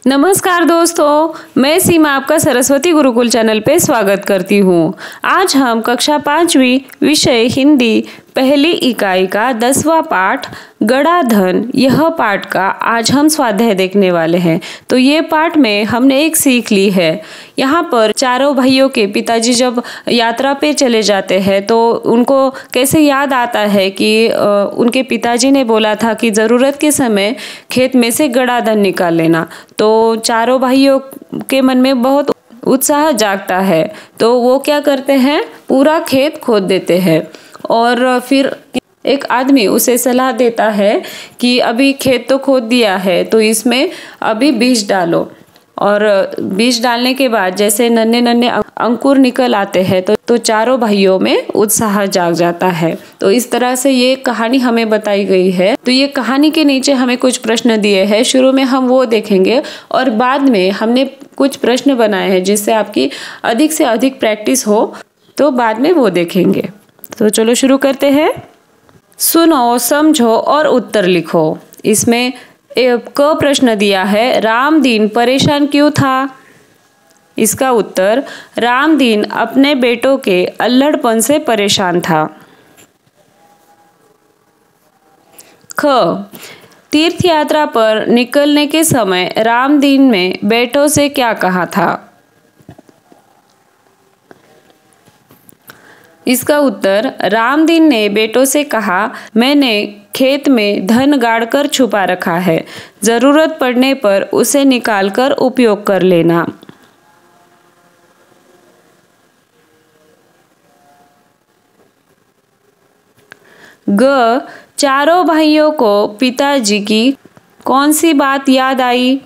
नमस्कार दोस्तों, मैं सीमा आपका सरस्वती गुरुकुल चैनल पे स्वागत करती हूँ। आज हम कक्षा 5वीं विषय हिंदी पहली इकाई का 10वां पाठ गड़ा धन, यह पाठ का आज हम स्वाध्याय देखने वाले हैं। तो ये पाठ में हमने एक सीख ली है। यहाँ पर चारों भाइयों के पिताजी जब यात्रा पे चले जाते हैं तो उनको कैसे याद आता है कि उनके पिताजी ने बोला था कि ज़रूरत के समय खेत में से गड़ा धन निकाल लेना। तो चारों भाइयों के मन में बहुत उत्साह जागता है, तो वो क्या करते हैं, पूरा खेत खोद देते हैं। और फिर एक आदमी उसे सलाह देता है कि अभी खेत तो खोद दिया है तो इसमें अभी बीज डालो। और बीज डालने के बाद जैसे नन्हे नन्हे अंकुर निकल आते हैं तो चारों भाइयों में उत्साह जाग जाता है। तो इस तरह से ये कहानी हमें बताई गई है। तो ये कहानी के नीचे हमें कुछ प्रश्न दिए हैं, शुरू में हम वो देखेंगे और बाद में हमने कुछ प्रश्न बनाए हैं जिससे आपकी अधिक से अधिक प्रैक्टिस हो, तो बाद में वो देखेंगे। तो चलो शुरू करते हैं। सुनो, समझो और उत्तर लिखो। इसमें क प्रश्न दिया है, राम दीन परेशान क्यों था? इसका उत्तर, राम दीन अपने बेटों के अल्हड़पन से परेशान था। ख, तीर्थ यात्रा पर निकलने के समय राम दीन ने बेटों से क्या कहा था? इसका उत्तर, रामदीन ने बेटों से कहा, मैंने खेत में धन गाड़कर छुपा रखा है, जरूरत पड़ने पर उसे निकालकर उपयोग कर लेना। ग, चारों भाइयों को पिताजी की कौन सी बात याद आई?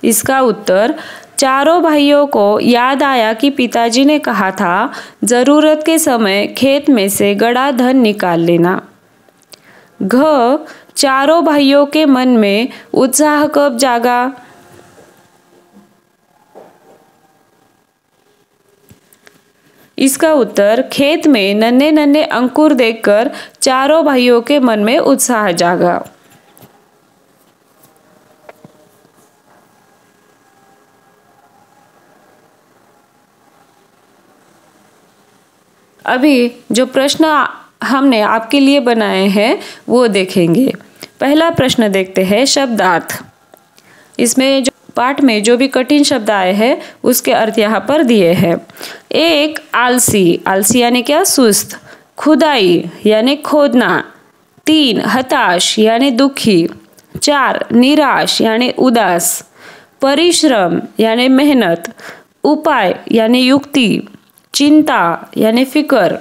इसका उत्तर, चारों भाइयों को याद आया कि पिताजी ने कहा था, जरूरत के समय खेत में से गड़ा धन निकाल लेना। घ, चारों भाइयों के मन में उत्साह कब जागा? इसका उत्तर, खेत में नन्हे नन्हे अंकुर देखकर चारों भाइयों के मन में उत्साह जागा। अभी जो प्रश्न हमने आपके लिए बनाए हैं वो देखेंगे। पहला प्रश्न देखते हैं, शब्दार्थ। इसमें जो पाठ में जो भी कठिन शब्द आए हैं उसके अर्थ यहाँ पर दिए हैं। एक, आलसी, आलसी यानी क्या, सुस्त। खुदाई यानी खोदना। 3, हताश यानी दुखी। 4, निराश यानी उदास। परिश्रम यानी मेहनत। उपाय यानी युक्ति। चिंता यानी फिक्र।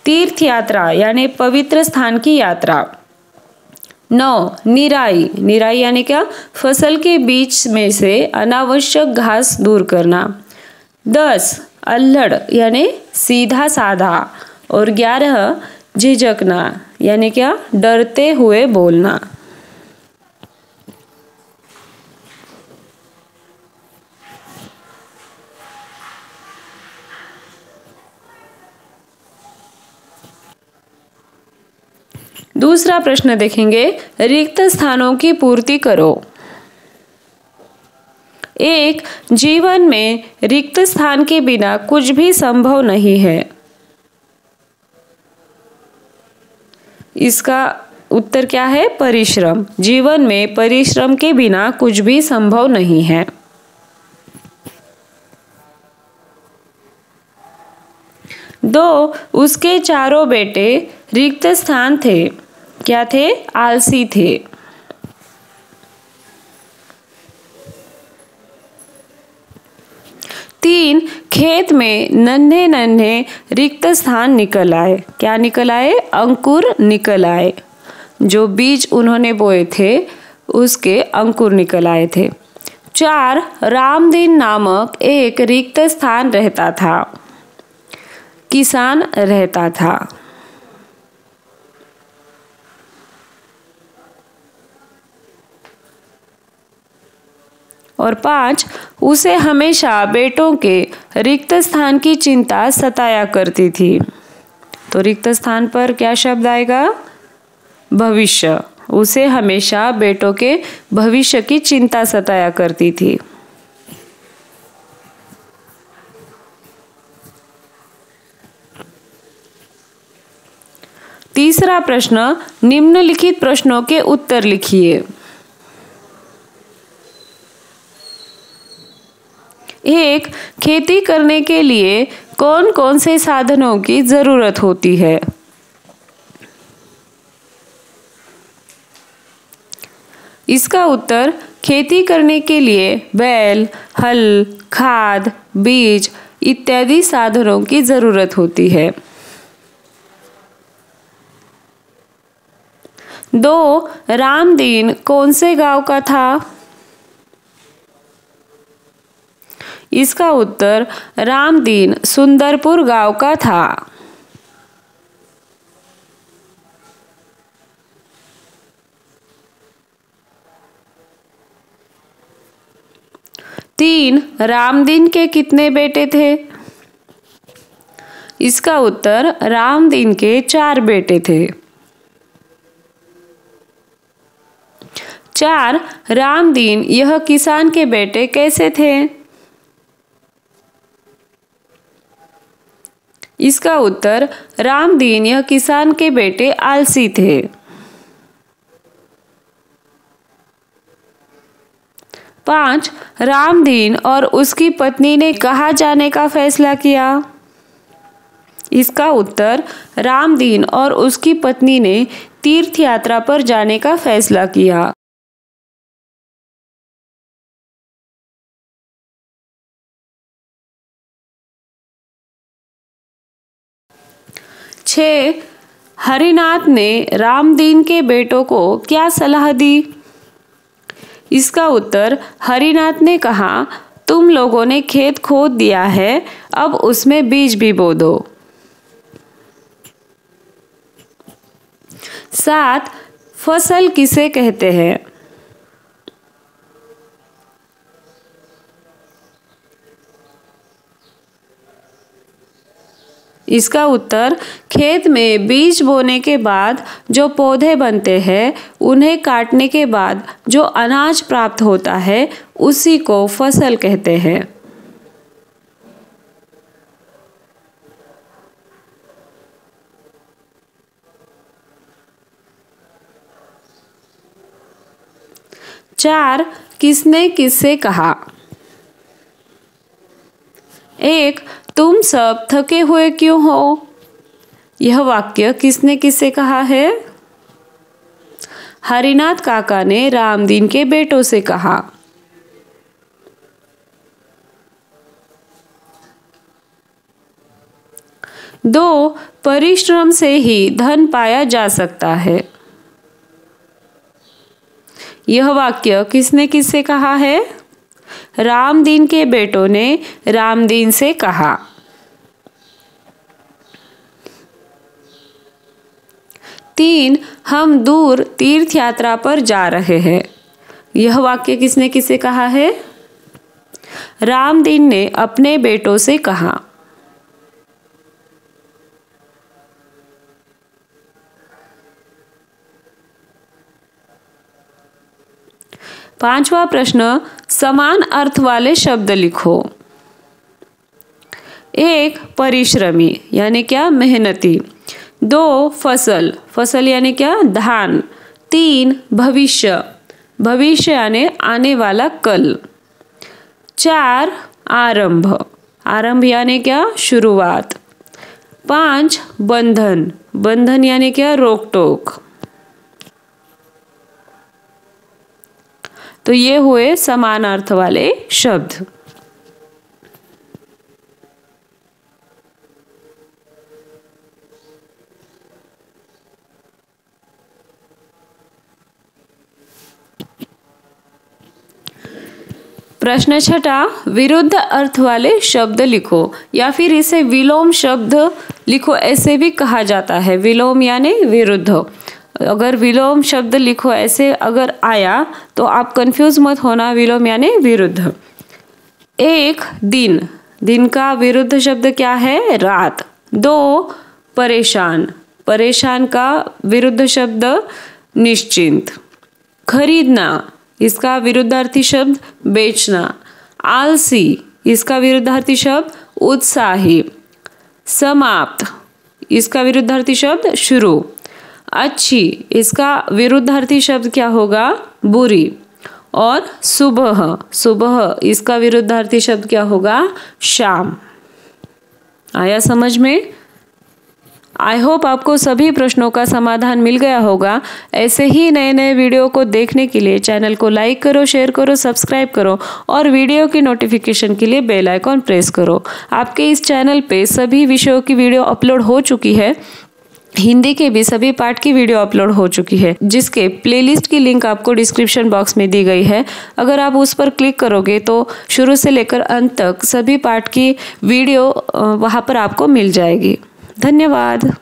तीर्थ यात्रा यानी पवित्र स्थान की यात्रा। 9, निराई, निराई यानी क्या, फसल के बीच में से अनावश्यक घास दूर करना। 10, अल्हड़ यानी सीधा साधा। और 11, झिझकना यानी क्या, डरते हुए बोलना। दूसरा प्रश्न देखेंगे, रिक्त स्थानों की पूर्ति करो। 1, जीवन में रिक्त स्थान के बिना कुछ भी संभव नहीं है। इसका उत्तर क्या है, परिश्रम। जीवन में परिश्रम के बिना कुछ भी संभव नहीं है। 2, उसके चारों बेटे रिक्त स्थान थे। क्या थे? आलसी थे। 3, खेत में नन्हे नन्हे रिक्त स्थान निकल आए। क्या निकल आए? अंकुर निकल आए। जो बीज उन्होंने बोए थे उसके अंकुर निकल आए थे। 4, रामदीन नामक एक रिक्त स्थान रहता था, किसान रहता था। और 5, उसे हमेशा बेटों के रिक्त स्थान की चिंता सताया करती थी। तो रिक्त स्थान पर क्या शब्द आएगा? भविष्य। उसे हमेशा बेटों के भविष्य की चिंता सताया करती थी। तीसरा प्रश्न, निम्नलिखित प्रश्नों के उत्तर लिखिए। 1. खेती करने के लिए कौन कौन से साधनों की जरूरत होती है? इसका उत्तर, खेती करने के लिए बैल, हल, खाद, बीज इत्यादि साधनों की जरूरत होती है। 2. रामदीन कौन से गांव का था? इसका उत्तर, रामदीन सुंदरपुर गांव का था। 3. रामदीन के कितने बेटे थे? इसका उत्तर, रामदीन के 4 बेटे थे। 4. रामदीन यह किसान के बेटे कैसे थे? इसका उत्तर, रामदीन यह किसान के बेटे आलसी थे। 5. रामदीन और उसकी पत्नी ने कहाँ जाने का फैसला किया? इसका उत्तर, रामदीन और उसकी पत्नी ने तीर्थ यात्रा पर जाने का फैसला किया। 6. हरिनाथ ने रामदीन के बेटों को क्या सलाह दी? इसका उत्तर, हरिनाथ ने कहा, तुम लोगों ने खेत खोद दिया है, अब उसमें बीज भी बो दो। 7. फसल किसे कहते हैं? इसका उत्तर, खेत में बीज बोने के बाद जो पौधे बनते हैं, उन्हें काटने के बाद जो अनाज प्राप्त होता है, उसी को फसल कहते हैं। 4. किसने किससे कहा? 1. तुम सब थके हुए क्यों हो? यह वाक्य किसने किससे कहा है? हरिनाथ काका ने रामदीन के बेटों से कहा। 2. परिश्रम से ही धन पाया जा सकता है। यह वाक्य किसने किससे कहा है? रामदीन के बेटों ने रामदीन से कहा। 3. हम दूर तीर्थ यात्रा पर जा रहे हैं। यह वाक्य किसने किससे कहा है? रामदीन ने अपने बेटों से कहा। 5वां प्रश्न, समान अर्थ वाले शब्द लिखो। 1. परिश्रमी यानी क्या? मेहनती। 2. फसल, फसल यानी क्या? धान। 3. भविष्य, भविष्य यानी आने वाला कल। 4. आरंभ, आरंभ यानी क्या? शुरुआत। 5. बंधन, बंधन यानी क्या? रोक टोक। तो ये हुए समान अर्थ वाले शब्द। प्रश्न 6, विरुद्ध अर्थ वाले शब्द लिखो, या फिर इसे विलोम शब्द लिखो ऐसे भी कहा जाता है। विलोम यानी विरुद्ध। अगर विलोम शब्द लिखो ऐसे अगर आया तो आप कंफ्यूज मत होना, विलोम यानी विरुद्ध। 1. दिन, दिन का विरुद्ध शब्द क्या है? रात। 2. परेशान, परेशान का विरुद्ध शब्द निश्चिंत। खरीदना, इसका विरुद्धार्थी शब्द बेचना। आलसी, इसका विरुद्धार्थी शब्द उत्साही। समाप्त, इसका विरुद्धार्थी शब्द शुरू। अच्छी, इसका विरुद्धार्थी शब्द क्या होगा? बुरी। और सुबह, सुबह इसका विरुद्धार्थी शब्द क्या होगा? शाम। आया समझ में? आई होप आपको सभी प्रश्नों का समाधान मिल गया होगा। ऐसे ही नए नए वीडियो को देखने के लिए चैनल को लाइक करो, शेयर करो, सब्सक्राइब करो और वीडियो की नोटिफिकेशन के लिए बेल आइकॉन प्रेस करो। आपके इस चैनल पे सभी विषयों की वीडियो अपलोड हो चुकी है। हिंदी के भी सभी पाठ की वीडियो अपलोड हो चुकी है, जिसके प्लेलिस्ट की लिंक आपको डिस्क्रिप्शन बॉक्स में दी गई है। अगर आप उस पर क्लिक करोगे तो शुरू से लेकर अंत तक सभी पाठ की वीडियो वहाँ पर आपको मिल जाएगी। धन्यवाद।